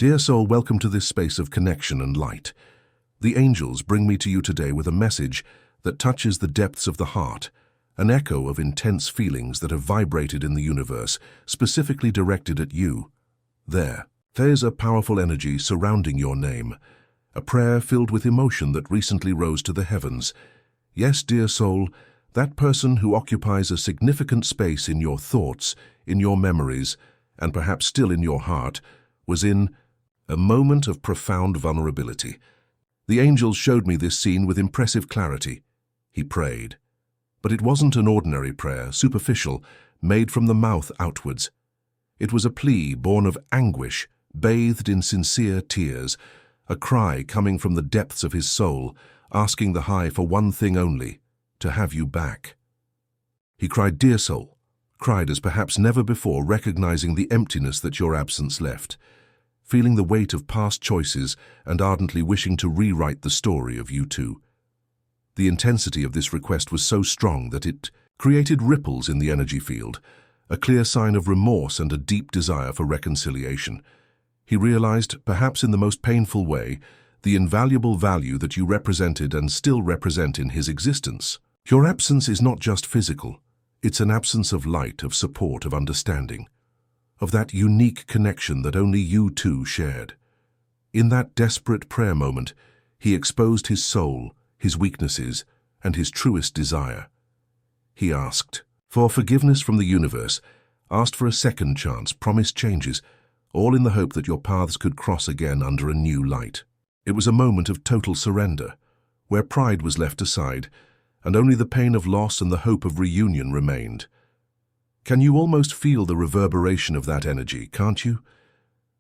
Dear soul, welcome to this space of connection and light. The angels bring me to you today with a message that touches the depths of the heart, an echo of intense feelings that have vibrated in the universe, specifically directed at you. There's a powerful energy surrounding your name, a prayer filled with emotion that recently rose to the heavens. Yes, dear soul, that person who occupies a significant space in your thoughts, in your memories, and perhaps still in your heart, was in a moment of profound vulnerability. The angels showed me this scene with impressive clarity. He prayed. But it wasn't an ordinary prayer, superficial, made from the mouth outwards. It was a plea born of anguish, bathed in sincere tears, a cry coming from the depths of his soul, asking the High for one thing only, to have you back. He cried, "Dear soul," cried as perhaps never before, recognizing the emptiness that your absence left, feeling the weight of past choices and ardently wishing to rewrite the story of you two. The intensity of this request was so strong that it created ripples in the energy field, a clear sign of remorse and a deep desire for reconciliation. He realized, perhaps in the most painful way, the invaluable value that you represented and still represent in his existence. Your absence is not just physical. It's an absence of light, of support, of understanding, of that unique connection that only you two shared. In that desperate prayer moment, he exposed his soul, his weaknesses, and his truest desire. He asked for forgiveness from the universe, asked for a second chance, promised changes, all in the hope that your paths could cross again under a new light. It was a moment of total surrender, where pride was left aside, and only the pain of loss and the hope of reunion remained. Can you almost feel the reverberation of that energy, can't you?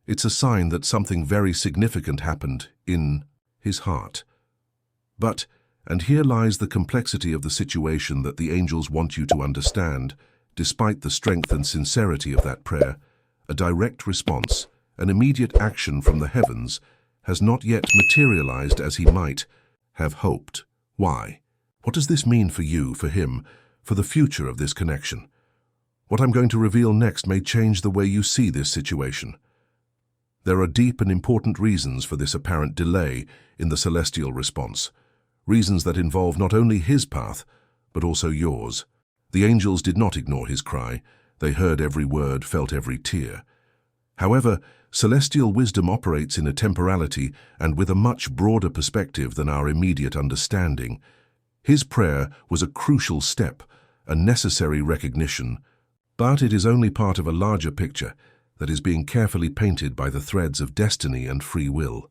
It's a sign that something very significant happened in his heart. But, and here lies the complexity of the situation that the angels want you to understand, despite the strength and sincerity of that prayer, a direct response, an immediate action from the heavens, has not yet materialized as he might have hoped. Why? What does this mean for you, for him, for the future of this connection? What I'm going to reveal next may change the way you see this situation. There are deep and important reasons for this apparent delay in the celestial response, reasons that involve not only his path, but also yours. The angels did not ignore his cry. They heard every word, felt every tear. However, celestial wisdom operates in a temporality and with a much broader perspective than our immediate understanding. His prayer was a crucial step, a necessary recognition, but it is only part of a larger picture that is being carefully painted by the threads of destiny and free will.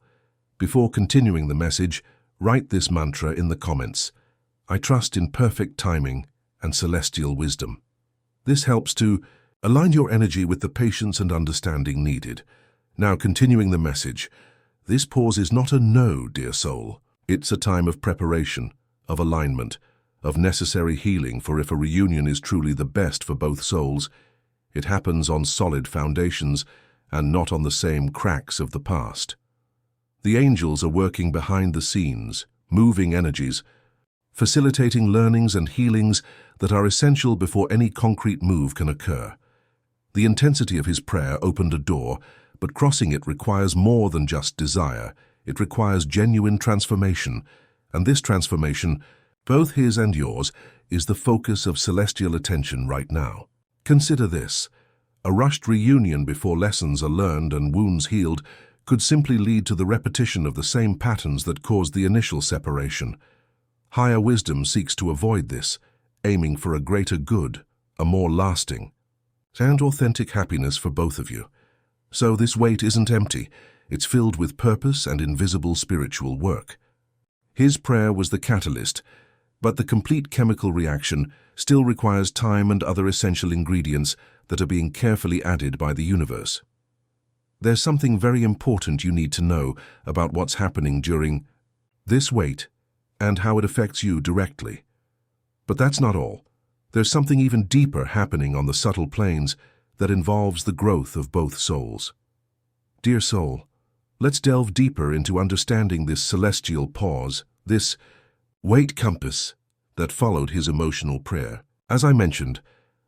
Before continuing the message, write this mantra in the comments: I trust in perfect timing and celestial wisdom. This helps to align your energy with the patience and understanding needed. Now, continuing the message, this pause is not a no, dear soul. It's a time of preparation, of alignment, of necessary healing, for if a reunion is truly the best for both souls, it happens on solid foundations and not on the same cracks of the past. The angels are working behind the scenes, moving energies, facilitating learnings and healings that are essential before any concrete move can occur. The intensity of his prayer opened a door, but crossing it requires more than just desire. It requires genuine transformation, and this transformation, both his and yours, is the focus of celestial attention right now. Consider this: a rushed reunion before lessons are learned and wounds healed could simply lead to the repetition of the same patterns that caused the initial separation. Higher wisdom seeks to avoid this, aiming for a greater good, a more lasting and authentic happiness for both of you. So this wait isn't empty, it's filled with purpose and invisible spiritual work. His prayer was the catalyst, but the complete chemical reaction still requires time and other essential ingredients that are being carefully added by the universe. There's something very important you need to know about what's happening during this wait and how it affects you directly. But that's not all. There's something even deeper happening on the subtle planes that involves the growth of both souls. Dear soul, let's delve deeper into understanding this celestial pause, this weight compass that followed his emotional prayer. As I mentioned,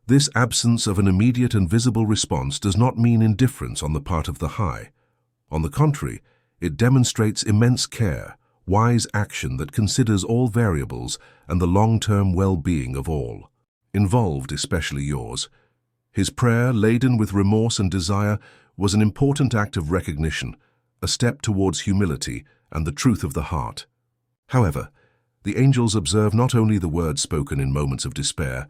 this absence of an immediate and visible response does not mean indifference on the part of the High. On the contrary, it demonstrates immense care, wise action that considers all variables and the long-term well-being of all, involved especially yours. His prayer, laden with remorse and desire, was an important act of recognition, a step towards humility and the truth of the heart. However, the angels observe not only the words spoken in moments of despair,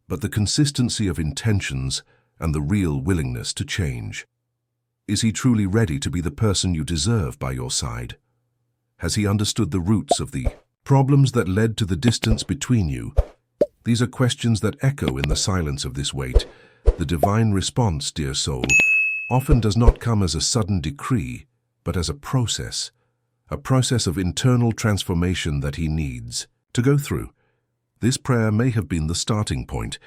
but the consistency of intentions and the real willingness to change. Is he truly ready to be the person you deserve by your side? Has he understood the roots of the problems that led to the distance between you? These are questions that echo in the silence of this wait. The divine response, dear soul, often does not come as a sudden decree, but as a process of internal transformation that he needs to go through. This prayer may have been the starting point,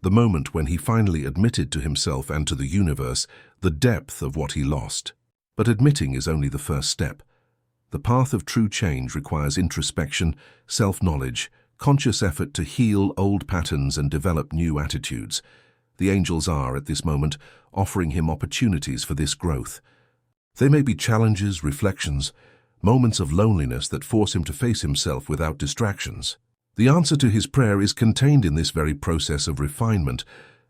the moment when he finally admitted to himself and to the universe the depth of what he lost. But admitting is only the first step. The path of true change requires introspection, self-knowledge, conscious effort to heal old patterns and develop new attitudes. The angels are, at this moment, offering him opportunities for this growth. They may be challenges, reflections, moments of loneliness that force him to face himself without distractions. The answer to his prayer is contained in this very process of refinement.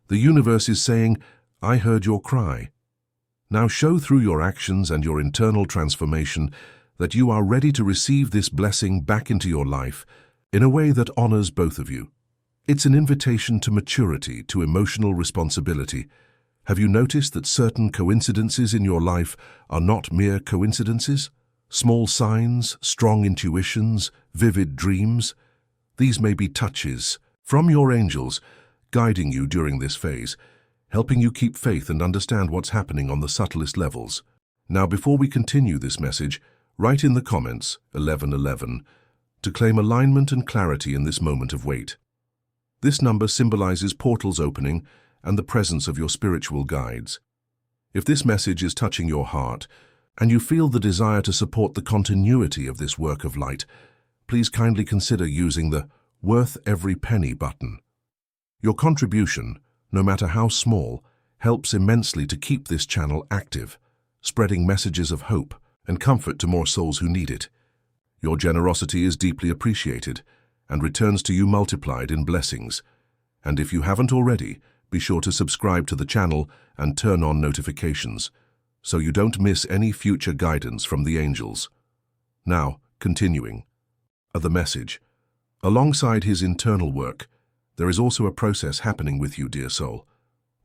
The universe is saying, "I heard your cry. Now show through your actions and your internal transformation that you are ready to receive this blessing back into your life in a way that honors both of you." It's an invitation to maturity, to emotional responsibility. Have you noticed that certain coincidences in your life are not mere coincidences? Small signs, strong intuitions, vivid dreams. These may be touches from your angels guiding you during this phase, helping you keep faith and understand what's happening on the subtlest levels. Now, before we continue this message, write in the comments 1111 to claim alignment and clarity in this moment of wait. This number symbolizes portals opening and the presence of your spiritual guides. If this message is touching your heart and you feel the desire to support the continuity of this work of light, please kindly consider using the "Worth Every Penny" button. Your contribution, no matter how small, helps immensely to keep this channel active, spreading messages of hope and comfort to more souls who need it. Your generosity is deeply appreciated and returns to you multiplied in blessings. And if you haven't already, be sure to subscribe to the channel and turn on notifications so you don't miss any future guidance from the angels. Now, continuing. The message. Alongside his internal work, there is also a process happening with you, dear soul.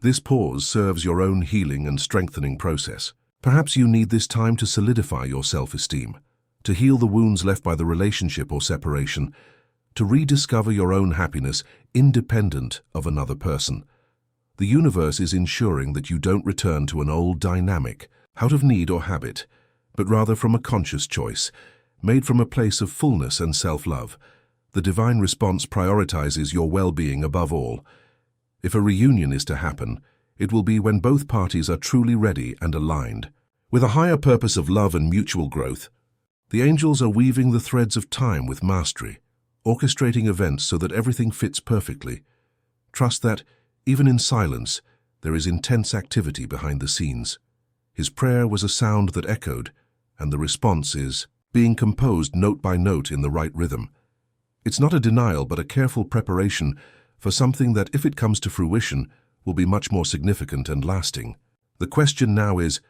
This pause serves your own healing and strengthening process. Perhaps you need this time to solidify your self-esteem, to heal the wounds left by the relationship or separation, to rediscover your own happiness independent of another person. The universe is ensuring that you don't return to an old dynamic, out of need or habit, but rather from a conscious choice, made from a place of fullness and self-love. The divine response prioritizes your well-being above all. If a reunion is to happen, it will be when both parties are truly ready and aligned. With a higher purpose of love and mutual growth, the angels are weaving the threads of time with mastery, orchestrating events so that everything fits perfectly. Trust that, even in silence, there is intense activity behind the scenes. His prayer was a sound that echoed, and the response is being composed note by note in the right rhythm. It's not a denial but a careful preparation for something that, if it comes to fruition, will be much more significant and lasting. The question now is,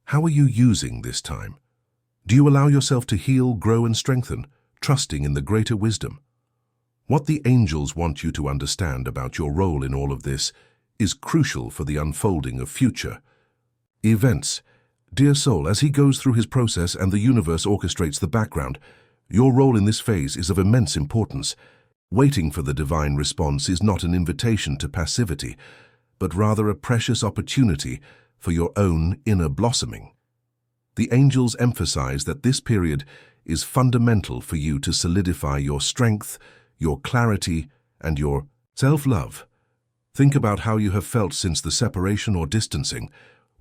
how are you using this time? Do you allow yourself to heal, grow and strengthen, trusting in the greater wisdom? What the angels want you to understand about your role in all of this is crucial for the unfolding of future events. Dear soul, as he goes through his process and the universe orchestrates the background, your role in this phase is of immense importance. Waiting for the divine response is not an invitation to passivity, but rather a precious opportunity for your own inner blossoming. The angels emphasize that this period is fundamental for you to solidify your strength, your clarity, and your self-love. Think about how you have felt since the separation or distancing.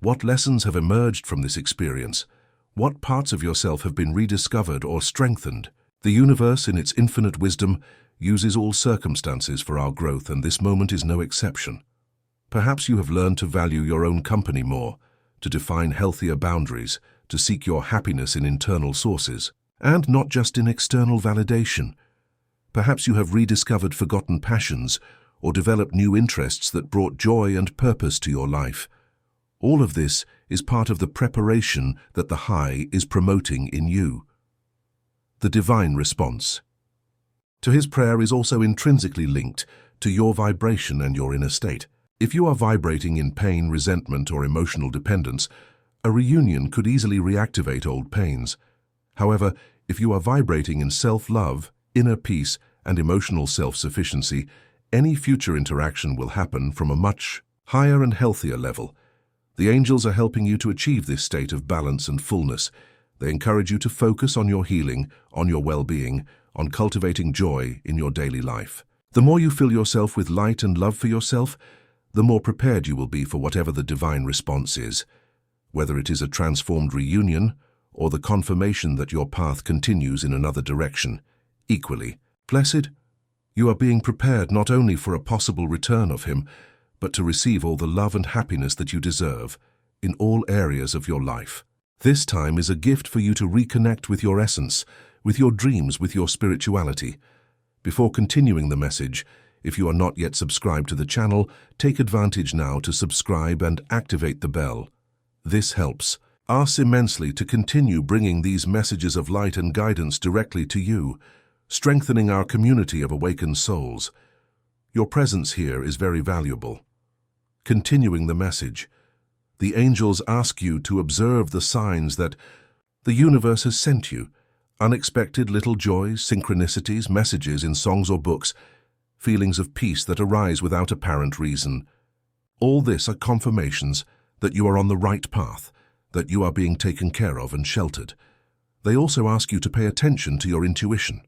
What lessons have emerged from this experience? What parts of yourself have been rediscovered or strengthened? The universe, in its infinite wisdom, uses all circumstances for our growth, and this moment is no exception. Perhaps you have learned to value your own company more, to define healthier boundaries, to seek your happiness in internal sources, and not just in external validation. Perhaps you have rediscovered forgotten passions or developed new interests that brought joy and purpose to your life. All of this is part of the preparation that the high is promoting in you. The divine response to his prayer is also intrinsically linked to your vibration and your inner state. If you are vibrating in pain, resentment, or emotional dependence, a reunion could easily reactivate old pains. However, if you are vibrating in self-love, inner peace, and emotional self-sufficiency, any future interaction will happen from a much higher and healthier level. The angels are helping you to achieve this state of balance and fullness. They encourage you to focus on your healing, on your well-being, on cultivating joy in your daily life. The more you fill yourself with light and love for yourself, the more prepared you will be for whatever the divine response is, whether it is a transformed reunion or the confirmation that your path continues in another direction. Equally, blessed, you are being prepared not only for a possible return of him, but to receive all the love and happiness that you deserve in all areas of your life. This time is a gift for you to reconnect with your essence, with your dreams, with your spirituality. Before continuing the message, if you are not yet subscribed to the channel, take advantage now to subscribe and activate the bell. This helps us immensely to continue bringing these messages of light and guidance directly to you, strengthening our community of awakened souls. Your presence here is very valuable. Continuing the message, the angels ask you to observe the signs that the universe has sent you, unexpected little joys, synchronicities, messages in songs or books, feelings of peace that arise without apparent reason. All this are confirmations that you are on the right path, that you are being taken care of and sheltered. They also ask you to pay attention to your intuition.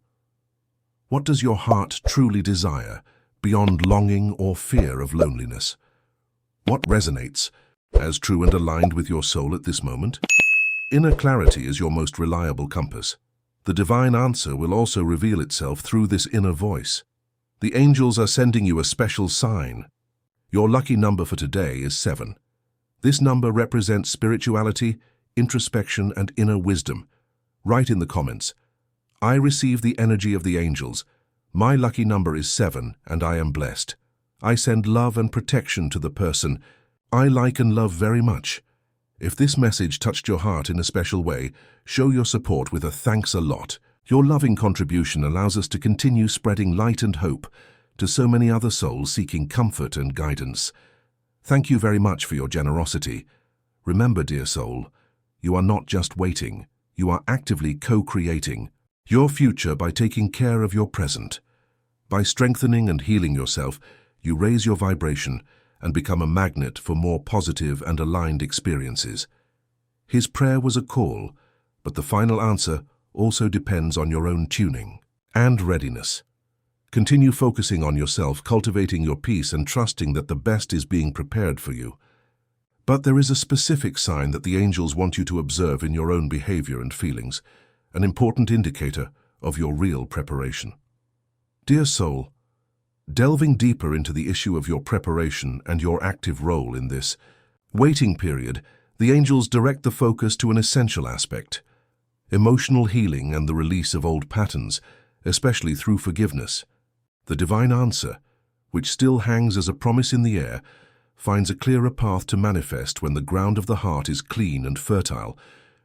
What does your heart truly desire, beyond longing or fear of loneliness? What resonates as true and aligned with your soul at this moment? Inner clarity is your most reliable compass. The divine answer will also reveal itself through this inner voice. The angels are sending you a special sign. Your lucky number for today is 7. This number represents spirituality, introspection, and inner wisdom. Write in the comments, "I receive the energy of the angels. My lucky number is 7, and I am blessed. I send love and protection to the person I like and love very much." If this message touched your heart in a special way, show your support with a "thanks a lot." Your loving contribution allows us to continue spreading light and hope to so many other souls seeking comfort and guidance. Thank you very much for your generosity. Remember, dear soul, you are not just waiting, you are actively co-creating your future by taking care of your present. By strengthening and healing yourself, you raise your vibration and become a magnet for more positive and aligned experiences. His prayer was a call, but the final answer also depends on your own tuning and readiness. Continue focusing on yourself, cultivating your peace, and trusting that the best is being prepared for you. But there is a specific sign that the angels want you to observe in your own behavior and feelings, an important indicator of your real preparation. Dear soul, delving deeper into the issue of your preparation and your active role in this waiting period, the angels direct the focus to an essential aspect: emotional healing and the release of old patterns, especially through forgiveness. The divine answer, which still hangs as a promise in the air, finds a clearer path to manifest when the ground of the heart is clean and fertile,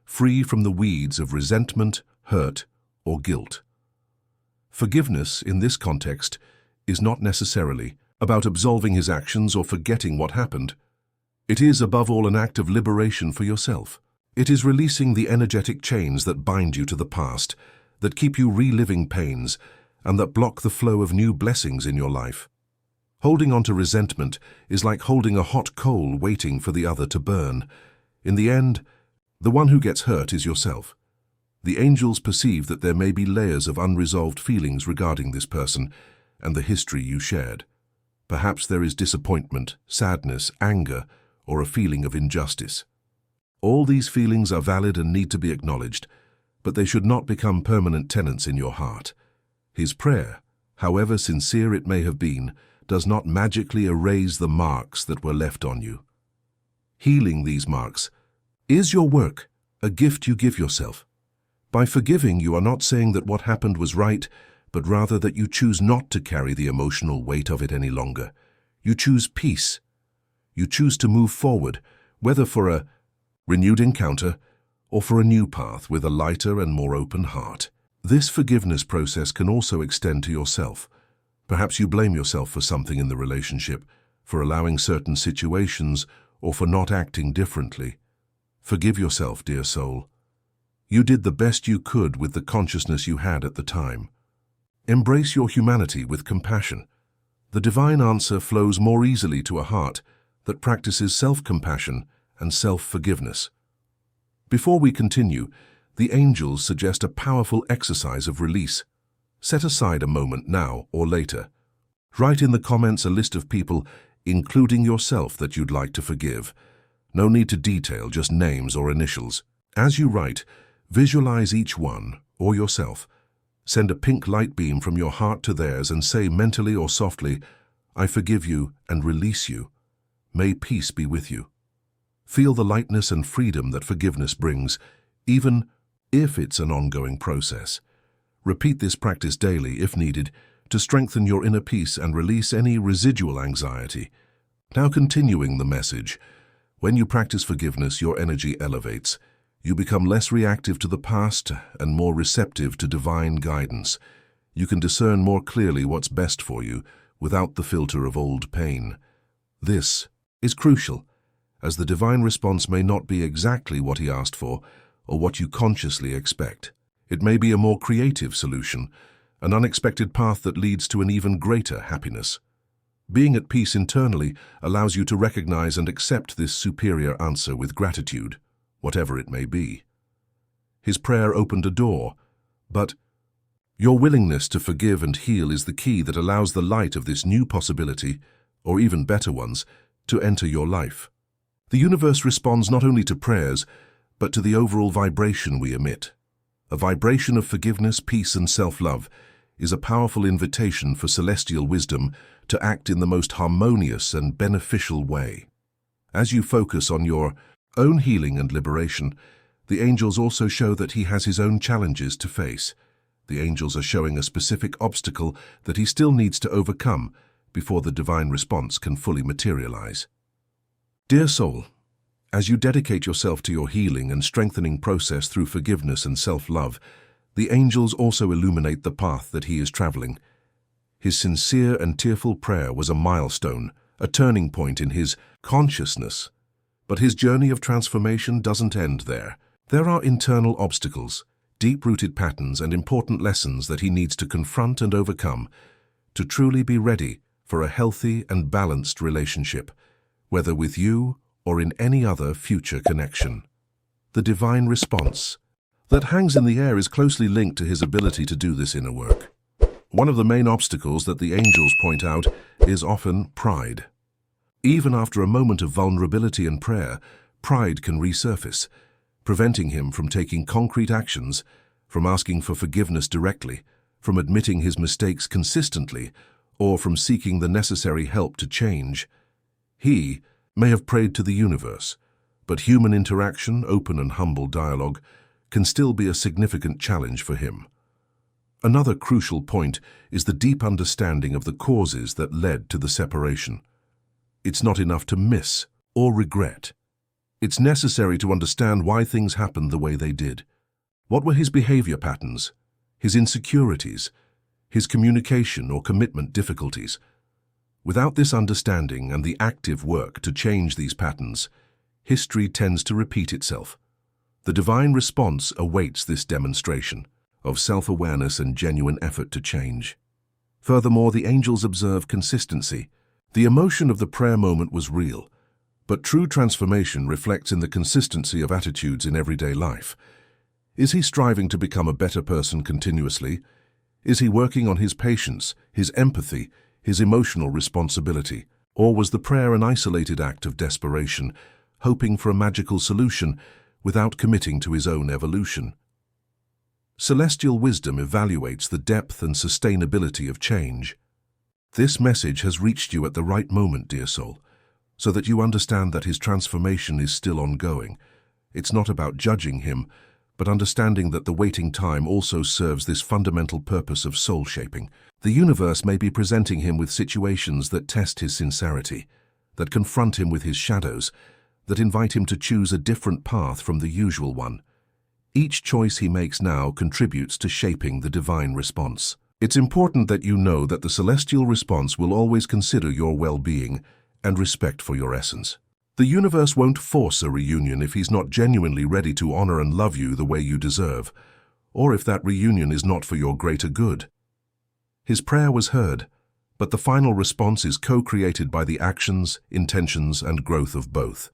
free from the weeds of resentment, hurt, or guilt. Forgiveness, in this context, is not necessarily about absolving his actions or forgetting what happened. It is, above all, an act of liberation for yourself. It is releasing the energetic chains that bind you to the past, that keep you reliving pains, and that block the flow of new blessings in your life. Holding on to resentment is like holding a hot coal waiting for the other to burn. In the end, the one who gets hurt is yourself. The angels perceive that there may be layers of unresolved feelings regarding this person and the history you shared. Perhaps there is disappointment, sadness, anger, or a feeling of injustice. All these feelings are valid and need to be acknowledged, but they should not become permanent tenants in your heart. His prayer, however sincere it may have been, does not magically erase the marks that were left on you. Healing these marks is your work, a gift you give yourself. By forgiving, you are not saying that what happened was right, but rather that you choose not to carry the emotional weight of it any longer. You choose peace. You choose to move forward, whether for a renewed encounter or for a new path with a lighter and more open heart. This forgiveness process can also extend to yourself. Perhaps you blame yourself for something in the relationship, for allowing certain situations, or for not acting differently. Forgive yourself, dear soul. You did the best you could with the consciousness you had at the time. Embrace your humanity with compassion. The divine answer flows more easily to a heart that practices self-compassion and self-forgiveness. Before we continue, the angels suggest a powerful exercise of release. Set aside a moment now or later. Write in the comments a list of people, including yourself, that you'd like to forgive. No need to detail, just names or initials. As you write, visualize each one, or yourself. Send a pink light beam from your heart to theirs and say mentally or softly, "I forgive you and release you. May peace be with you." Feel the lightness and freedom that forgiveness brings, even if it's an ongoing process. Repeat this practice daily, if needed, to strengthen your inner peace and release any residual anxiety. Now, continuing the message, when you practice forgiveness, your energy elevates. You become less reactive to the past and more receptive to divine guidance. You can discern more clearly what's best for you without the filter of old pain. This is crucial, as the divine response may not be exactly what he asked for or what you consciously expect. It may be a more creative solution, an unexpected path that leads to an even greater happiness. Being at peace internally allows you to recognize and accept this superior answer with gratitude, whatever it may be. His prayer opened a door, but your willingness to forgive and heal is the key that allows the light of this new possibility, or even better ones, to enter your life. The universe responds not only to prayers, but to the overall vibration we emit. A vibration of forgiveness, peace, and self-love is a powerful invitation for celestial wisdom to act in the most harmonious and beneficial way. As you focus on your own healing and liberation, the angels also show that he has his own challenges to face. The angels are showing a specific obstacle that he still needs to overcome before the divine response can fully materialize. Dear soul, as you dedicate yourself to your healing and strengthening process through forgiveness and self-love, the angels also illuminate the path that he is traveling. His sincere and tearful prayer was a milestone, a turning point in his consciousness. But his journey of transformation doesn't end there. There are internal obstacles, deep-rooted patterns, and important lessons that he needs to confront and overcome to truly be ready for a healthy and balanced relationship, whether with you or in any other future connection. The divine response that hangs in the air is closely linked to his ability to do this inner work. One of the main obstacles that the angels point out is often pride. Even after a moment of vulnerability and prayer, pride can resurface, preventing him from taking concrete actions, from asking for forgiveness directly, from admitting his mistakes consistently, or from seeking the necessary help to change. He may have prayed to the universe, but human interaction, open and humble dialogue, can still be a significant challenge for him. Another crucial point is the deep understanding of the causes that led to the separation. It's not enough to miss or regret. It's necessary to understand why things happened the way they did. What were his behavior patterns, his insecurities, his communication or commitment difficulties? Without this understanding and the active work to change these patterns, history tends to repeat itself. The divine response awaits this demonstration of self-awareness and genuine effort to change. Furthermore, the angels observe consistency. The emotion of the prayer moment was real, but true transformation reflects in the consistency of attitudes in everyday life. Is he striving to become a better person continuously? Is he working on his patience, his empathy, his emotional responsibility? Or was the prayer an isolated act of desperation, hoping for a magical solution without committing to his own evolution? Celestial wisdom evaluates the depth and sustainability of change. This message has reached you at the right moment, dear soul, so that you understand that his transformation is still ongoing. It's not about judging him, but understanding that the waiting time also serves this fundamental purpose of soul shaping. The universe may be presenting him with situations that test his sincerity, that confront him with his shadows, that invite him to choose a different path from the usual one. Each choice he makes now contributes to shaping the divine response. It's important that you know that the celestial response will always consider your well-being and respect for your essence. The universe won't force a reunion if he's not genuinely ready to honor and love you the way you deserve, or if that reunion is not for your greater good. His prayer was heard, but the final response is co-created by the actions, intentions, and growth of both.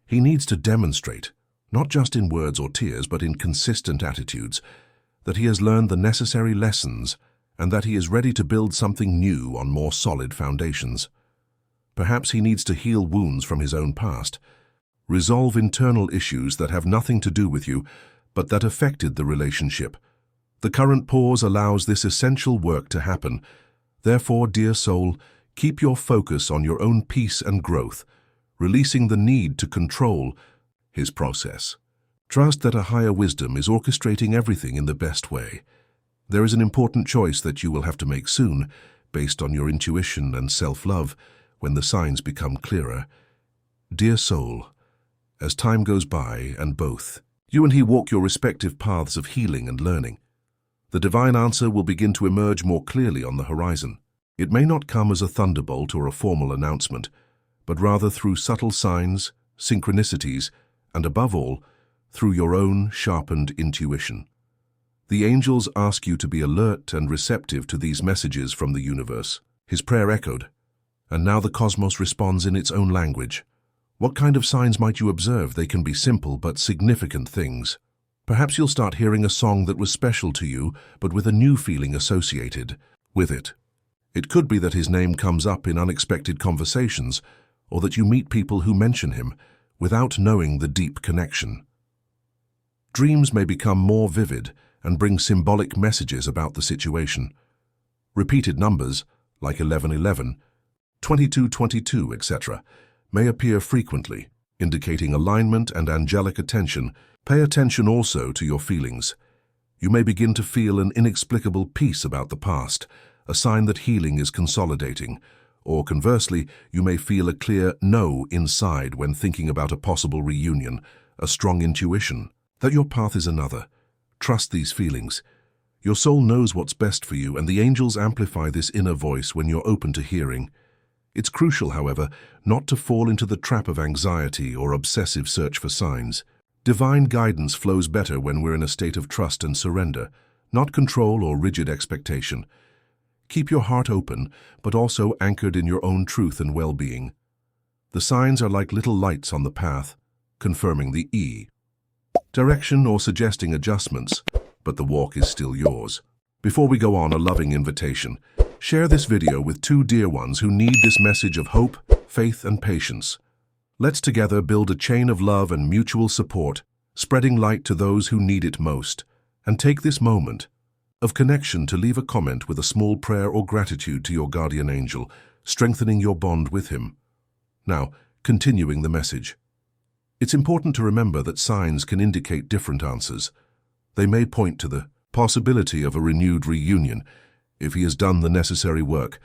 He needs to demonstrate, not just in words or tears, but in consistent attitudes, that he has learned the necessary lessons and that he is ready to build something new on more solid foundations. Perhaps he needs to heal wounds from his own past, resolve internal issues that have nothing to do with you, but that affected the relationship. The current pause allows this essential work to happen. Therefore, dear soul, keep your focus on your own peace and growth, releasing the need to control his process. Trust that a higher wisdom is orchestrating everything in the best way. There is an important choice that you will have to make soon, based on your intuition and self-love, when the signs become clearer. Dear soul, as time goes by and both you and he walk your respective paths of healing and learning, the divine answer will begin to emerge more clearly on the horizon. It may not come as a thunderbolt or a formal announcement, but rather through subtle signs, synchronicities, and above all, through your own sharpened intuition. The angels ask you to be alert and receptive to these messages from the universe. His prayer echoed, and now the cosmos responds in its own language. What kind of signs might you observe? They can be simple but significant things. Perhaps you'll start hearing a song that was special to you, but with a new feeling associated with it. It could be that his name comes up in unexpected conversations, or that you meet people who mention him without knowing the deep connection. Dreams may become more vivid and bring symbolic messages about the situation. Repeated numbers, like 1111, 2222, etc., may appear frequently, indicating alignment and angelic attention. Pay attention also to your feelings. You may begin to feel an inexplicable peace about the past, a sign that healing is consolidating, or conversely, you may feel a clear no inside when thinking about a possible reunion, a strong intuition that your path is another. Trust these feelings. Your soul knows what's best for you, and the angels amplify this inner voice when you're open to hearing. It's crucial, however, not to fall into the trap of anxiety or obsessive search for signs. Divine guidance flows better when we're in a state of trust and surrender, not control or rigid expectation. Keep your heart open, but also anchored in your own truth and well-being. The signs are like little lights on the path, confirming the direction or suggesting adjustments, but the walk is still yours. Before we go on, a loving invitation. Share this video with two dear ones who need this message of hope, faith, and patience. Let's together build a chain of love and mutual support, spreading light to those who need it most. And take this moment of connection to leave a comment with a small prayer or gratitude to your guardian angel, strengthening your bond with him. Now, continuing the message. It's important to remember that signs can indicate different answers. They may point to the possibility of a renewed reunion if he has done the necessary work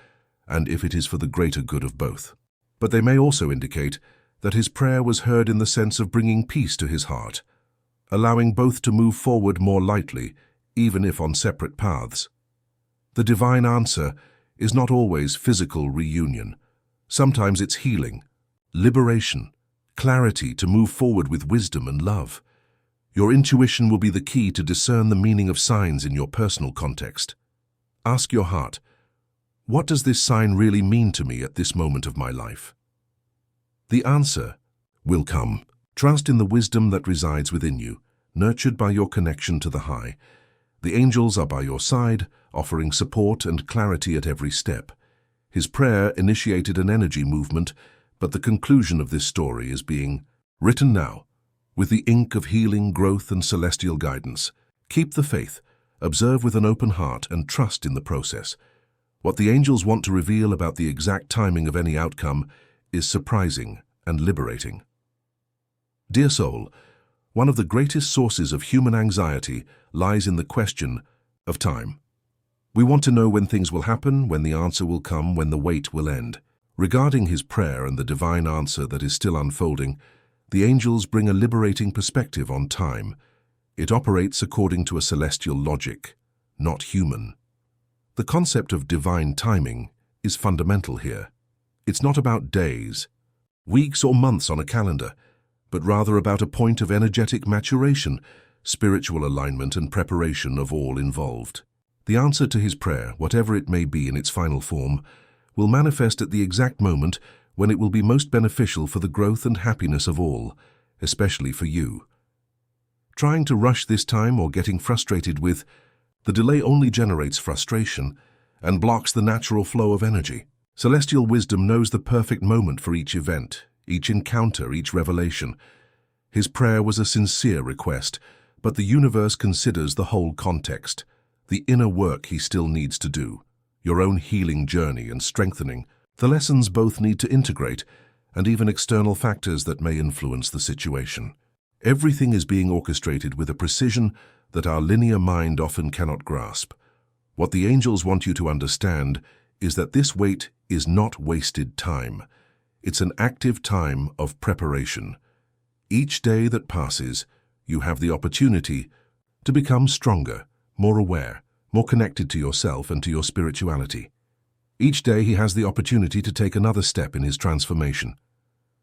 and if it is for the greater good of both. But they may also indicate that his prayer was heard in the sense of bringing peace to his heart, allowing both to move forward more lightly, even if on separate paths. The divine answer is not always physical reunion. Sometimes it's healing, liberation, clarity to move forward with wisdom and love. Your intuition will be the key to discern the meaning of signs in your personal context. Ask your heart, what does this sign really mean to me at this moment of my life? The answer will come. Trust in the wisdom that resides within you, nurtured by your connection to the high. The angels are by your side, offering support and clarity at every step. His prayer initiated an energy movement, but the conclusion of this story is being written now, with the ink of healing, growth, and celestial guidance. Keep the faith, observe with an open heart, and trust in the process. What the angels want to reveal about the exact timing of any outcome is surprising and liberating. Dear soul, One of the greatest sources of human anxiety lies in the question of time. We want to know when things will happen, when the answer will come, when the wait will end. Regarding his prayer and the divine answer that is still unfolding, the angels bring a liberating perspective on time. It operates according to a celestial logic, not human. The concept of divine timing is fundamental here. It's not about days, weeks or months on a calendar, but rather about a point of energetic maturation, spiritual alignment and preparation of all involved. The answer to his prayer, whatever it may be in its final form, will manifest at the exact moment when it will be most beneficial for the growth and happiness of all, especially for you. Trying to rush this time or getting frustrated with the delay only generates frustration and blocks the natural flow of energy. Celestial wisdom knows the perfect moment for each event, each encounter, each revelation. His prayer was a sincere request, but the universe considers the whole context, the inner work he still needs to do, your own healing journey and strengthening. The lessons both need to integrate, and even external factors that may influence the situation. Everything is being orchestrated with a precision that our linear mind often cannot grasp. What the angels want you to understand is that this wait is not wasted time. It's an active time of preparation. Each day that passes, you have the opportunity to become stronger, more aware, more connected to yourself and to your spirituality. Each day he has the opportunity to take another step in his transformation.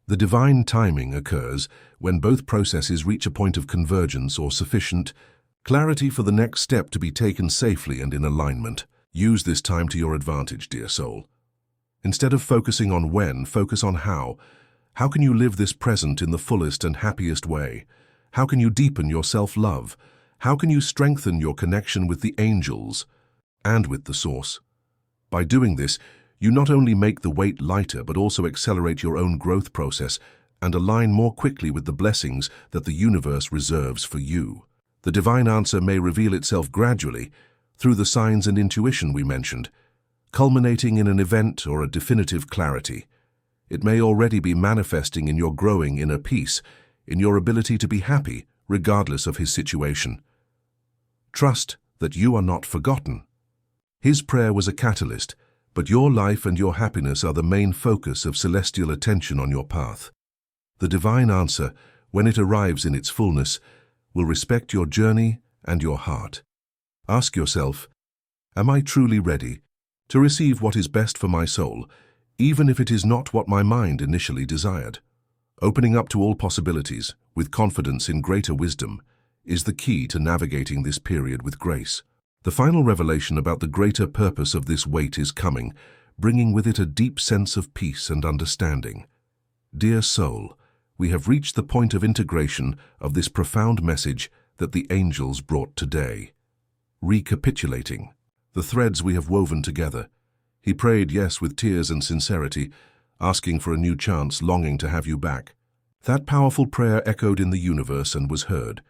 The divine timing occurs when both processes reach a point of convergence or sufficient clarity for the next step to be taken safely and in alignment. Use this time to your advantage, dear soul. Instead of focusing on when, focus on how. How can you live this present in the fullest and happiest way? How can you deepen your self-love? How can you strengthen your connection with the angels and with the Source? By doing this, you not only make the weight lighter but also accelerate your own growth process and align more quickly with the blessings that the universe reserves for you. The divine answer may reveal itself gradually through the signs and intuition we mentioned, culminating in an event or a definitive clarity. It may already be manifesting in your growing inner peace, in your ability to be happy regardless of his situation. Trust that you are not forgotten. His prayer was a catalyst, but your life and your happiness are the main focus of celestial attention on your path. The divine answer, when it arrives in its fullness, will respect your journey and your heart. Ask yourself, am I truly ready to receive what is best for my soul, even if it is not what my mind initially desired? Opening up to all possibilities, with confidence in greater wisdom, is the key to navigating this period with grace. The final revelation about the greater purpose of this wait is coming, bringing with it a deep sense of peace and understanding. Dear soul, we have reached the point of integration of this profound message that the angels brought today. Recapitulating the threads we have woven together, he prayed, yes, with tears and sincerity, asking for a new chance, longing to have you back. That powerful prayer echoed in the universe and was heard.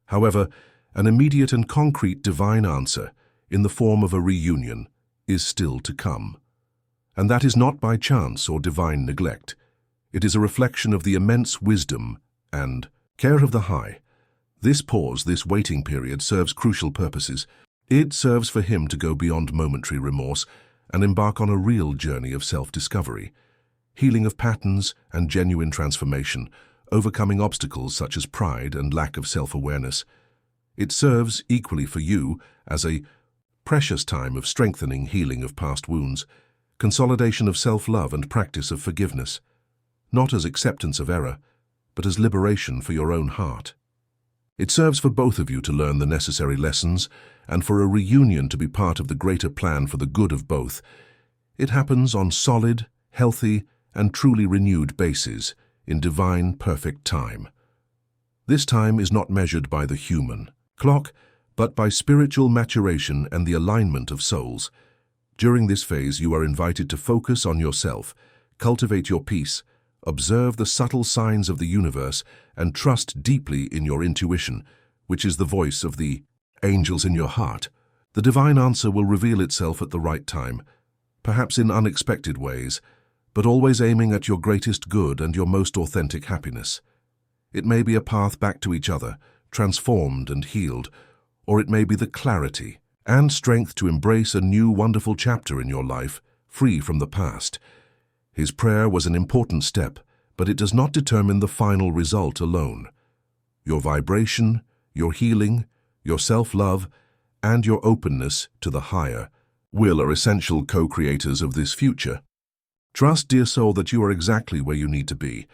However, an immediate and concrete divine answer, in the form of a reunion, is still to come. And that is not by chance or divine neglect. It is a reflection of the immense wisdom and care of the High. This pause, this waiting period, serves crucial purposes. It serves for him to go beyond momentary remorse and embark on a real journey of self-discovery, healing of patterns and genuine transformation, overcoming obstacles such as pride and lack of self-awareness. It serves equally for you as a precious time of strengthening healing of past wounds, consolidation of self-love and practice of forgiveness, not as acceptance of error, but as liberation for your own heart. It serves for both of you to learn the necessary lessons and for a reunion to be part of the greater plan for the good of both. It happens on solid, healthy, and truly renewed bases in divine, perfect time. This time is not measured by the human clock, but by spiritual maturation and the alignment of souls. During this phase, you are invited to focus on yourself, cultivate your peace, observe the subtle signs of the universe, and trust deeply in your intuition, which is the voice of the angels in your heart. The divine answer will reveal itself at the right time, perhaps in unexpected ways, but always aiming at your greatest good and your most authentic happiness. It may be a path back to each other, transformed and healed, or it may be the clarity and strength to embrace a new wonderful chapter in your life, free from the past. His prayer was an important step, but it does not determine the final result alone. Your vibration, your healing, your self-love, and your openness to the higher will are essential co-creators of this future. Trust, dear soul, that you are exactly where you need to be.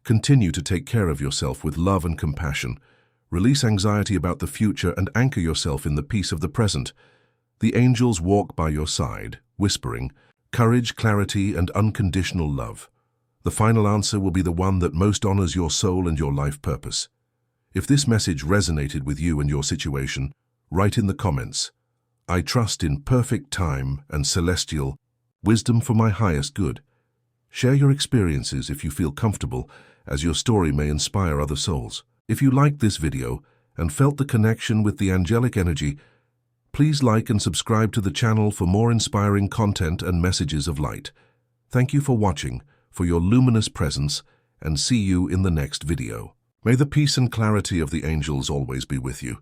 Continue to take care of yourself with love and compassion. Release anxiety about the future and anchor yourself in the peace of the present. The angels walk by your side, whispering, courage, clarity, and unconditional love. The final answer will be the one that most honors your soul and your life purpose. If this message resonated with you and your situation, write in the comments, "I trust in perfect time and celestial wisdom for my highest good." Share your experiences if you feel comfortable, as your story may inspire other souls. If you liked this video and felt the connection with the angelic energy, please like and subscribe to the channel for more inspiring content and messages of light. Thank you for watching, for your luminous presence, and see you in the next video. May the peace and clarity of the angels always be with you.